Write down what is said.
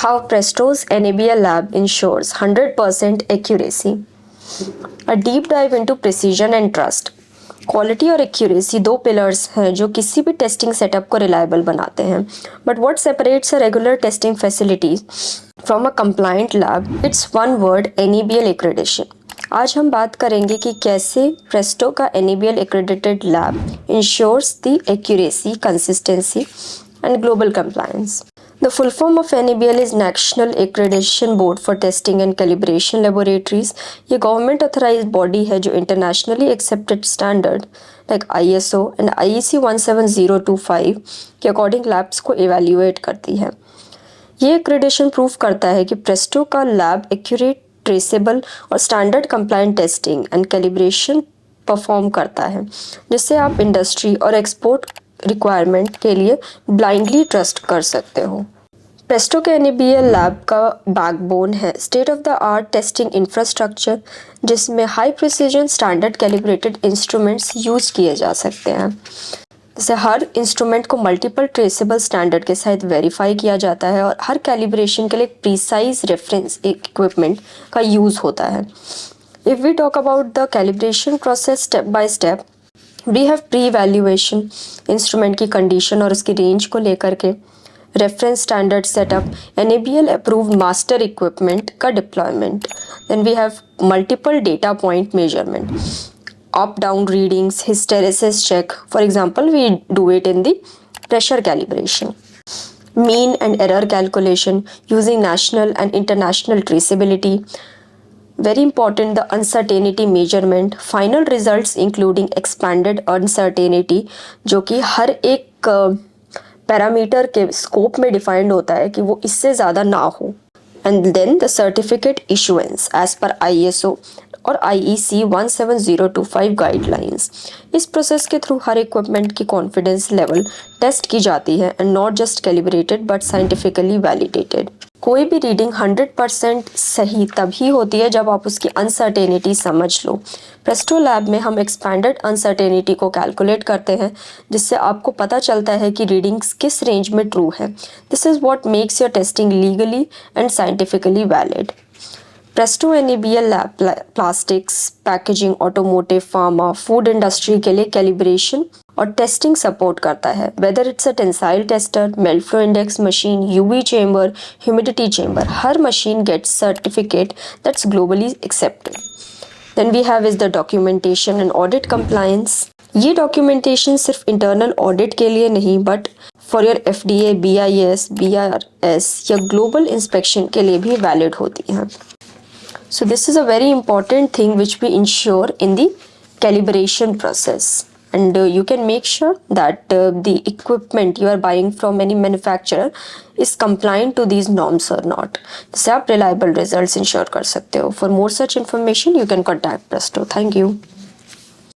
How Presto's NABL lab ensures 100% accuracy. A deep dive into precision and trust. Quality और accuracy दो pillars हैं जो किसी भी टेस्टिंग सेटअप को रिलायबल बनाते हैं. But what separates a regular testing facilities from a compliant lab? It's one word: NABL accreditation. आज हम बात करेंगे कि कैसे प्रेस्टो का NABL accredited lab ensures the accuracy, consistency and global compliance. The full form of NABL is National Accreditation Board for Testing and Calibration Laboratories. ये government authorised body है जो internationally accepted standard like ISO and IEC 17025 के according labs को evaluate करती है. ये accreditation prove करता है कि प्रेस्टो का लैब एक्यूरेट, ट्रेसेबल और standard compliant testing and calibration perform करता है, जिससे आप इंडस्ट्री और एक्सपोर्ट रिक्वायरमेंट के लिए ब्लाइंडली ट्रस्ट कर सकते हो. प्रेस्टो के NABL लैब का बैकबोन है state of the art testing infrastructure, जिसमें high precision standard calibrated instruments use किए जा सकते हैं. जैसे हर इंस्ट्रूमेंट को मल्टीपल ट्रेसेबल स्टैंडर्ड के साथ वेरीफाई किया जाता है और हर कैलिब्रेशन के लिए प्रीसाइज रेफरेंस इक्विपमेंट का यूज़ होता है. If we talk about the calibration process step by step, we have pre evaluation, instrument की कंडीशन और उसकी रेंज को लेकर के, reference standard setup, NABL approved master equipment का deployment, then we have multiple data point measurement, up down readings, hysteresis check. For example we do it in the pressure calibration. Mean and error calculation using national and international traceability. Very important, the uncertainty measurement, final results including expanded uncertainty, जो कि हर एक parameter के scope में defined होता है कि वो इससे ज़्यादा ना हो. And then the certificate issuance as per ISO और IEC 17025 गाइडलाइंस. इस प्रोसेस के थ्रू हर इक्विपमेंट की कॉन्फिडेंस लेवल टेस्ट की जाती है and not just calibrated but scientifically validated. कोई भी रीडिंग 100% सही तभी होती है जब आप उसकी अनसर्टेनिटी समझ लो. प्रेस्टो लैब में हम एक्सपैंडेड अनसर्टेनिटी को कैलकुलेट करते हैं, जिससे आपको पता चलता है कि रीडिंग्स किस रेंज में ट्रू है. This is what makes your testing legally and scientifically valid. Presto NABL lab plastics, packaging, automotive, pharma, food industry के लिए कैलिब्रेशन और टेस्टिंग सपोर्ट करता है. Whether it's a tensile tester, melt flow index machine, UV chamber, humidity chamber, हर machine gets certificate that's globally accepted. Then we have is the documentation and audit compliance. ये documentation सिर्फ internal audit के लिए नहीं but for your FDA, BIS, BRS या global inspection के लिए भी वैलिड होती हैं. So this is a very important thing which we ensure in the calibration process, and you can make sure that the equipment you are buying from any manufacturer is compliant to these norms or not. जिससे आप reliable results ensure कर सकते हो. For more such information you can contact Presto. Thank you.